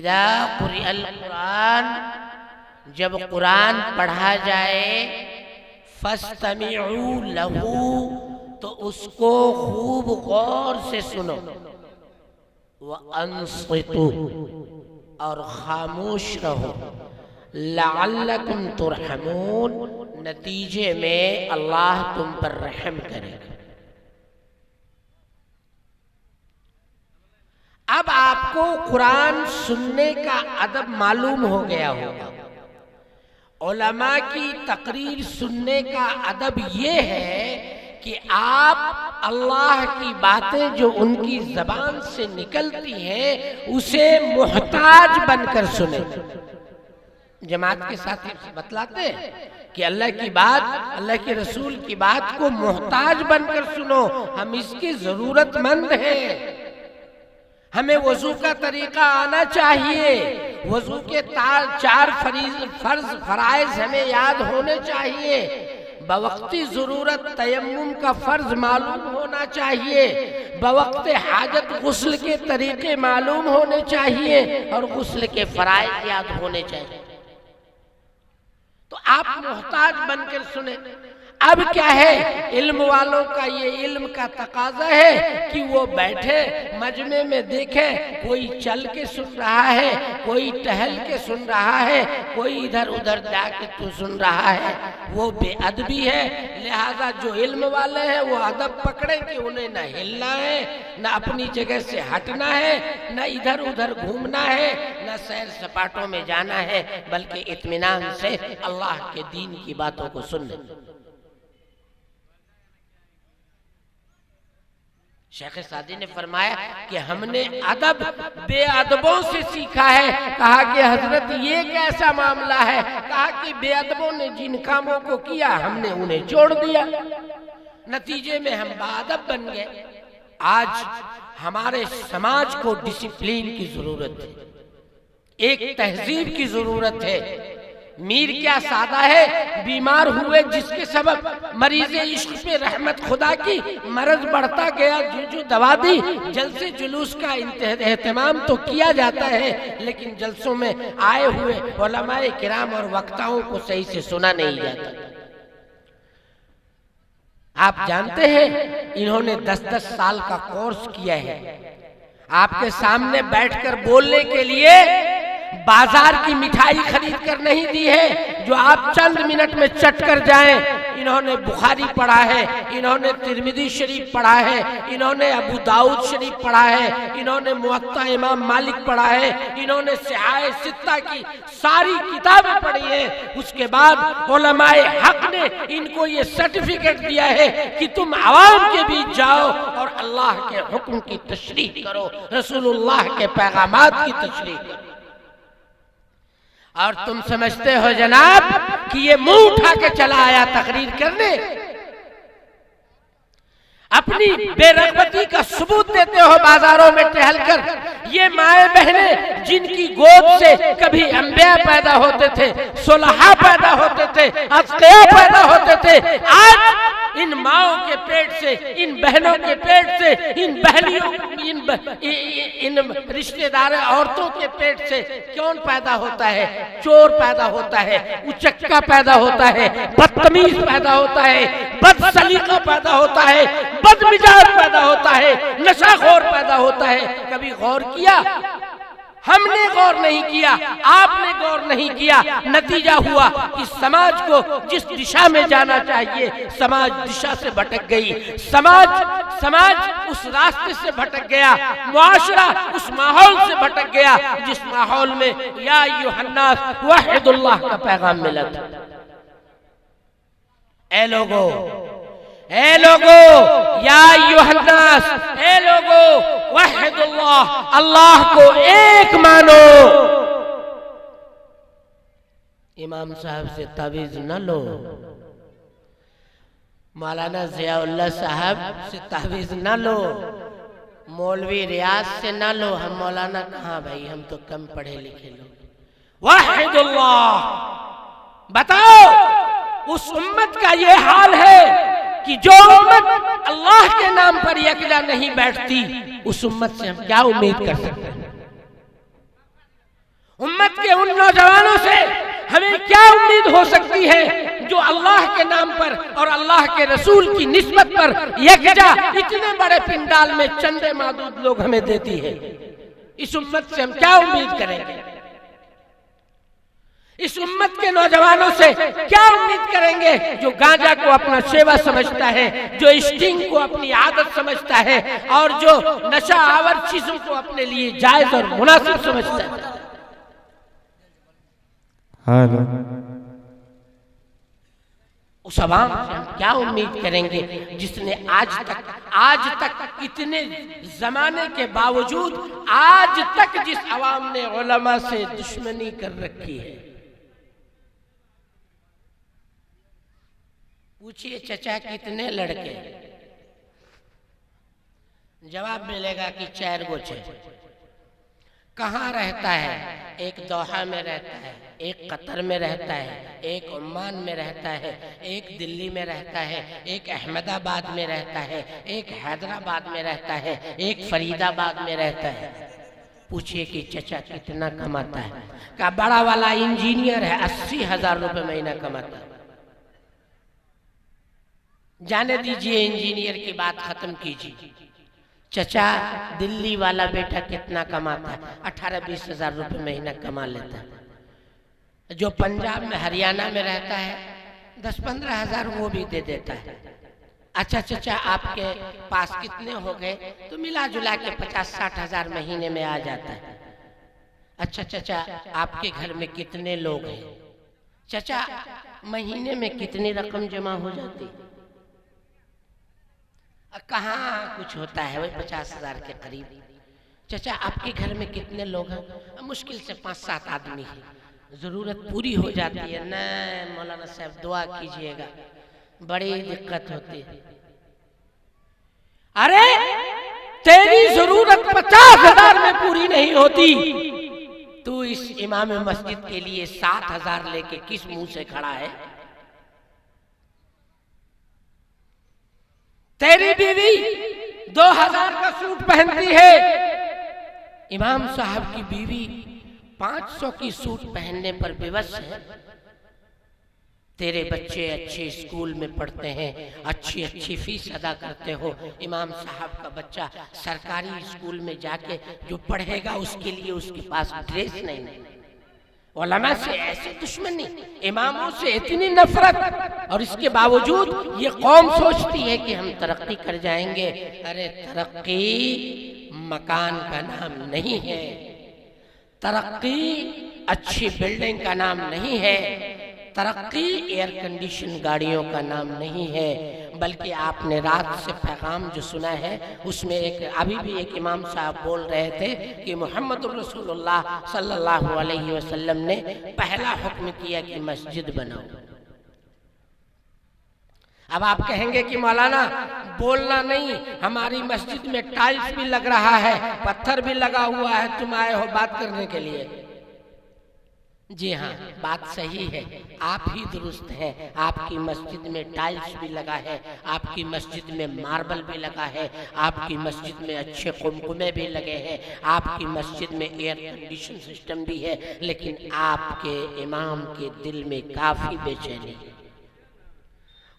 इदा कुरिअल कुरान, जब कुरान पढ़ा जाए, फस्तमिऊ लहू, तो उसको खूब गौर से सुनो, व अंसितू, और खामोश रहो, लअल्लकुम तुरहमून, नतीजे में अल्लाह तुम पर रहम करेगा। अब आपको कुरान सुनने का अदब मालूम हो गया होगा। उलमा की तकरीर सुनने का अदब ये है कि आप अल्लाह की बातें जो उनकी जबान से निकलती हैं उसे मोहताज बनकर सुने। जमात के साथ बतलाते हैं कि अल्लाह की बात, अल्लाह के रसूल की बात को मोहताज बनकर सुनो। हम इसकी जरूरतमंद हैं। हमें वजू का तरीका आना चाहिए, वजू के चार फर्ज फराइज हमें याद होने चाहिए, बवक्ती जरूरत तयम्मुम का फर्ज मालूम होना चाहिए, बवक्ते हाजत गुस्ल के तरीके मालूम होने चाहिए और गुस्ल के फराइज याद होने चाहिए। तो आप मोहताज बनकर सुने। अब क्या है, इल्म वालों का ये इल्म का तकाजा है कि वो बैठे मजमे में देखे, कोई चल के सुन रहा है, कोई टहल के सुन रहा है, कोई इधर उधर जाके तो सुन रहा है, वो बेअदबी है। लिहाजा जो इल्म वाले हैं वो अदब पकड़े कि उन्हें न हिलना है, न अपनी जगह से हटना है, न इधर उधर घूमना है, न सैर सपाटों में जाना है, बल्कि इत्मीनान से अल्लाह के दीन की बातों को सुनने। शेख सादी ने फरमाया कि हमने अदब बेअदबों से सीखा है। कहा कि हजरत ये कैसा मामला है? कहा कि बेअदबों ने जिन कामों को किया हमने उन्हें छोड़ दिया, नतीजे में हम बाअदब बन गए। आज हमारे समाज को डिसिप्लिन की जरूरत है, एक तहजीब की जरूरत है। मीर क्या सादा है, बीमार हुए जिसके सबब मरीज इश्क पे रहमत खुदा की, मर्ज बढ़ता गया जो दवा दी, जलसे जुलूस का एहतमाम तो किया जाता है, लेकिन जलसों में आए हुए उलमाए किराम और वक्ताओं को सही से सुना नहीं जाता। आप जानते हैं इन्होंने 10-10 साल का कोर्स किया है। आपके सामने बैठकर बोलने के लिए बाजार की मिठाई खरीद कर नहीं दी है जो आप चंद मिनट में चट कर जाएं। इन्होंने बुखारी पढ़ा है, इन्होंने तिरमिजी शरीफ पढ़ा है, इन्होंने अबू दाऊद शरीफ पढ़ा है, इन्होंने मुअत्ता इमाम मालिक पढ़ा है, इन्होंने सिहाए सित्ता की सारी किताबें पढ़ी है। उसके बाद उलमाए हक ने इनको ये सर्टिफिकेट दिया है कि तुम आवाम के बीच जाओ और अल्लाह के हुक्म की तशरीह करो, रसूलुल्लाह के पैगामात की तशरीह करो। और तुम समझते हो जनाब कि ये मुंह उठा के चला आया तकरीर करने, अपनी बेरगबती का सबूत देते हो बाजारों में टहलकर। ये माए बहनें जिनकी गोद से कभी अंबिया पैदा होते थे, सुलहा पैदा होते थे, अत्किया पैदा होते थे, आज इन माओं के पेट से, इन बहनों के पेट से, इन बहनियों, इन रिश्तेदार औरतों के पेट से कौन पैदा होता है? चोर पैदा होता है, उचक्का पैदा होता है, बदतमीज पैदा होता है, बदसलीका पैदा होता है, बदमिजाज पैदा होता है, नशाखोर पैदा होता है। कभी गौर किया? हमने गौर नहीं किया, आपने गौर नहीं किया। नतीजा हुआ कि समाज को जिस दिशा में जाना चाहिए समाज दिशा से भटक गई, समाज उस रास्ते से भटक गया, मुआशरा उस माहौल से भटक गया जिस माहौल में या अय्युहन्नास वहीदुल्लाह का पैगाम मिला था। ए लोगो या अय्युहन्नास, ए लोगो वहीदुल्लाह, अल्लाह को एक मानो। इमाम साहब से तावीज न लो, मौलाना ज़ियाउल्लाह साहब से तावीज न लो, मौलवी रियाज से न लो। हम मौलाना कहाँ भाई, हम तो कम पढ़े लिखे लोग। वहीदुल्लाह, बताओ उस उम्मत का ये हाल है कि जो उम्मत अल्लाह के नाम पर यकजा नहीं बैठती, उस उम्मत से हम क्या उम्मीद कर सकते हैं? उम्मत के उन नौजवानों से हमें क्या उम्मीद हो सकती है जो अल्लाह के नाम पर और अल्लाह के रसूल की निस्बत पर यकजा इतने बड़े पिंडाल में चंदे मादूद लोग हमें देती है। इस उम्मत से हम क्या उम्मीद करेंगे? इस उम्मत के नौजवानों से क्या उम्मीद करेंगे जो गांजा को अपना सेवा समझता है, जो स्टिंग को अपनी आदत समझता है और जो नशा आवर चीजों को अपने लिए जायज और मुनासिब समझता है। हेलो, उस अवाम से हम क्या उम्मीद करेंगे जिसने आज तक इतने जमाने के बावजूद आज तक जिस अवाम ने उलमा से दुश्मनी कर रखी है। पूछिए चचा कितने लड़के, जवाब मिलेगा कि 4 गो 6। कहाँ रहता है? एक दोहा में रहता है, एक कतर में रहता है, एक ओमान में रहता है, एक दिल्ली में रहता है, एक अहमदाबाद में रहता है, एक हैदराबाद में रहता है, एक फरीदाबाद में रहता है। पूछिए कि चचा कितना कमाता है? का बड़ा वाला इंजीनियर है, 80,000 रुपये महीना कमाता है। जाने दीजिए इंजीनियर की बात खत्म कीजिए। चचा दिल्ली वाला बेटा कितना कमाता है? 18-20 हजार रुपये महीना कमा लेता है। जो पंजाब में हरियाणा में रहता है 10-15 हजार वो भी दे देता है। अच्छा चचा आपके पास कितने हो गए? तो मिला जुला के 50-60 हजार महीने में आ जाता है। अच्छा चचा आपके घर में कितने लोग हैं? चचा महीने में कितनी रकम जमा हो जाती? कहाँ कुछ होता है, वही 50,000 के करीब। चचा आपके घर में कितने लोग हैं? मुश्किल से 5-7 आदमी है। जरूरत पूरी हो जाती है ना मौलाना साहब दुआ कीजिएगा, बड़ी दिक्कत होती है। अरे तेरी जरूरत 50,000 में पूरी नहीं होती, तू इस इमाम मस्जिद के लिए 7,000 लेके किस मुंह से खड़ा है? तेरी बीवी 2,000 का सूट पहनती है, इमाम साहब की बीवी 500 की सूट पहनने पर विवश है। तेरे बच्चे अच्छे स्कूल में पढ़ते हैं, अच्छी फीस अदा करते हो। इमाम साहब का बच्चा सरकारी स्कूल में जाके जो पढ़ेगा उसके लिए उसके पास ड्रेस नहीं है। उलमा से ऐसी दुश्मनी, इमामों से इतनी नफरत, और इसके बावजूद ये कौम सोचती है कि हम तरक्की कर जाएंगे। अरे तरक्की मकान का नाम नहीं है, तरक्की अच्छी बिल्डिंग का नाम नहीं है, तरक्की एयर कंडीशन गाड़ियों का नाम नहीं है। बल्कि आपने रात से पैगाम जो सुना है उसमें अभी भी एक इमाम साहब बोल रहे थे कि मोहम्मद रसूलुल्लाह सल्लल्लाहु अलैहि वसल्लम ने पहला हुक्म किया कि मस्जिद बनाओ। अब आप कहेंगे कि मौलाना बोलना नहीं, हमारी मस्जिद में टाइल्स भी लग रहा है, पत्थर भी लगा हुआ है, तुम आए हो बात करने के लिए। जी हाँ, बात सही है, आप ही दुरुस्त हैं। आपकी मस्जिद में टाइल्स भी लगा है, आपकी मस्जिद में मार्बल भी लगा है, आपकी मस्जिद में अच्छे कुमकुमे भी लगे हैं, आपकी मस्जिद में एयर कंडीशन सिस्टम भी है, लेकिन आपके इमाम के दिल में काफी बेचैनी है।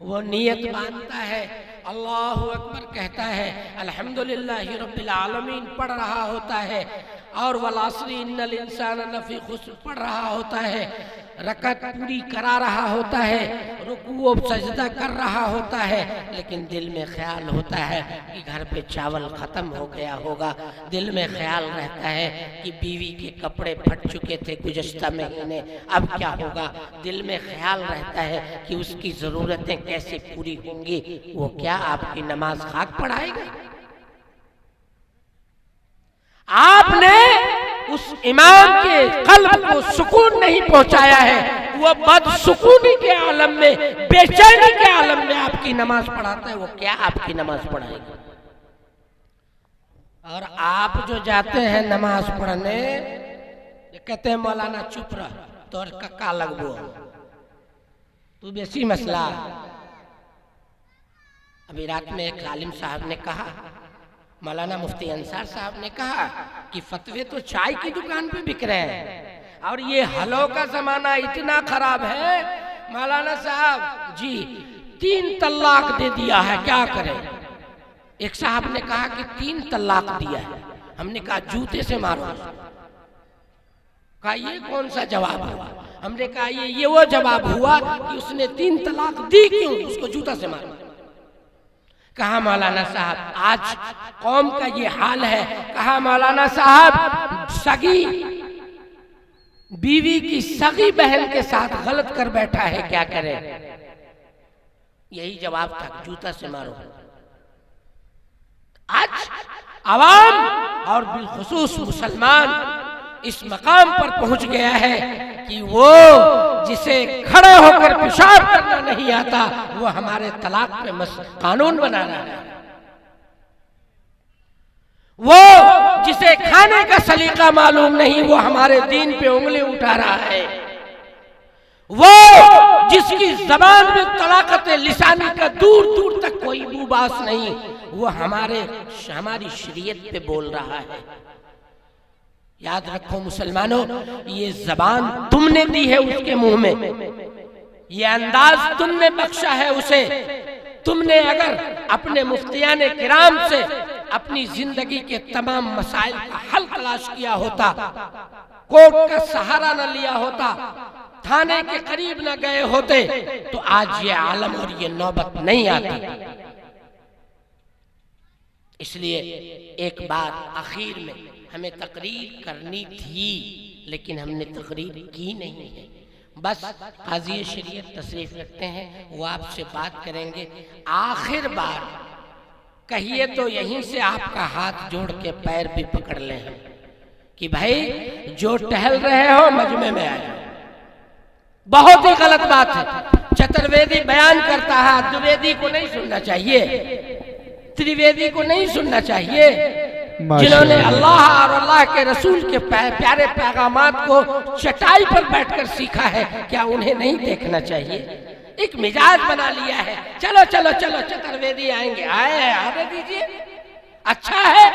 वो नियत बांधता है, अल्लाहु अकबर कहता है, अल्हम्दुलिल्लाहि रब्बिल आलमीन पढ़ रहा होता है, और वल अस्री इन्नल इंसाना लफी खुस्र पढ़ रहा होता है, रकअत पूरी करा रहा होता है, रुकू और सजदा कर रहा होता है, लेकिन दिल में ख्याल होता है कि घर पे चावल खत्म हो गया होगा। दिल में ख्याल रहता है कि बीवी के कपड़े फट चुके थे गुज़श्ता महीने, अब क्या होगा। दिल में ख्याल रहता है कि उसकी ज़रूरतें कैसे पूरी होंगी। वो क्या आपकी नमाज खाक पढ़ाएगा? आपने उस इमाम के कल्ब को सुकून नहीं पहुंचाया है, वो बदसुकूनी के आलम में, बेचैनी के आलम में आपकी नमाज पढ़ाता है। वो क्या आपकी नमाज पढ़ाएगा? और आप जो जाते हैं नमाज पढ़ने, कहते हैं मौलाना चुप रह, तोर कक्का लगबो, तू बेसी मसला। अभी रात में एक आलिम साहब ने कहा, मौलाना मुफ्ती अंसार साहब ने कहा कि फतवे तो चाय की दुकान पे बिक रहे हैं, और ये हलों का जमाना इतना खराब है, मौलाना साहब जी 3 तलाक दे दिया है, क्या करें। एक साहब ने कहा कि 3 तलाक दिया है, हमने कहा जूते से मारो। कहा ये कौन सा जवाब हुआ। हमने कहा ये वो जवाब हुआ कि उसने 3 तलाक दी क्यों, उसको जूता से मारो। कहा मौलाना साहब आज कौम का ये हाल है। कहा मौलाना साहब सगी बीवी की सगी बहन के साथ गलत कर बैठा है, क्या करे। यही जवाब था, जूता से मारो। आज आवाम और बिलखुसूस मुसलमान इस मकाम पर पहुंच गया है कि वो जिसे खड़ा होकर पेशाब करना नहीं आता वो हमारे तलाक पे कानून बना रहा है। वो जिसे खाने का सलीका मालूम नहीं वो हमारे दीन पे उंगली उठा रहा है। वो जिसकी जबान में तलाकत लिसानी का दूर दूर तक कोई मुबास नहीं, वो हमारी शरीयत पे बोल रहा है। याद रखो मुसलमानों, ये जबान तुमने दी है उसके मुंह में, ये अंदाज तुमने बख्शा है उसे। तुमने अगर अपने मुफ्तियाने किराम से अपनी जिंदगी के तमाम मसाइल का हल तलाश किया होता, कोर्ट का सहारा न लिया होता, थाने के करीब न गए होते, तो आज ये आलम और ये नौबत नहीं आती। इसलिए एक बार आखिर में हमें तकरीर करनी थी, लेकिन हमने तकरीर की नहीं है। बस काज़ी शरीयत तशरीफ रखते हैं, वो आपसे बात करेंगे। आखिर बार कहिए तो यहीं से आपका हाथ जोड़ के पैर भी पकड़ लें कि भाई जो टहल रहे हो मजमे में आ जाओ। बहुत ही गलत बात है। चतुर्वेदी बयान करता है, द्विवेदी को नहीं सुनना चाहिए, त्रिवेदी को नहीं सुनना चाहिए। जिन्होंने अल्लाह और अल्लाह के रसूल के प्यारे पैगामात को चटाई पर बैठकर सीखा है, क्या उन्हें नहीं देखना चाहिए। एक मिजाज बना लिया है, चलो चलो चलो चतुर्वेदी आएंगे, आने दीजिए। अच्छा है,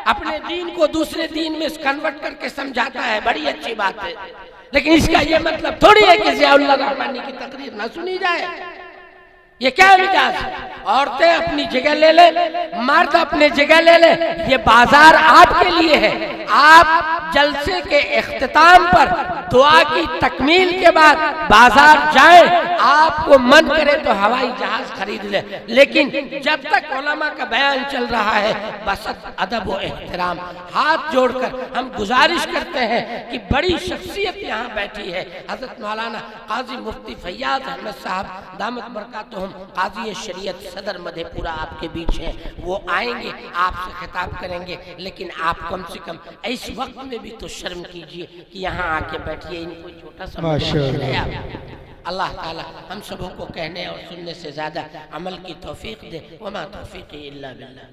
अपने दीन को दूसरे दीन में कन्वर्ट करके समझाता है, बड़ी अच्छी बात है। लेकिन इसका ये मतलब थोड़ी है कि ज़ियाउल्लाह रहमानी की तकरीर ना सुनी जाए। ये क्या मिजाज। औरतें अपनी जगह ले ले, मर्द अपने जगह ले ले, ये बाजार आपके लिए है। आप जलसे के इख्तिताम पर दुआ की तकमील के बाद बाजार जाएं, आपको मन करे तो हवाई जहाज खरीद ले, लेकिन जब तक उलमा का बयान चल रहा है बस अदब व एहतराम। हाथ जोड़कर हम गुजारिश करते हैं कि बड़ी शख्सियत यहाँ बैठी है, हजरत मौलाना काजी मुफ्ती फैयाज अहमद साहब दामत बरकातुहुम काजी शरीयत सदर मधेपुरा आपके बीच हैं। वो आएंगे, आपसे खिताब करेंगे, लेकिन आप कम से कम इस वक्त में भी तो शर्म कीजिए कि यहाँ आके बैठिए। इनको छोटा सा अल्लाह ताला हम सबों को कहने और सुनने से ज्यादा अमल की तौफीक दे। वमा तौफीक इल्ला बिल्लाह।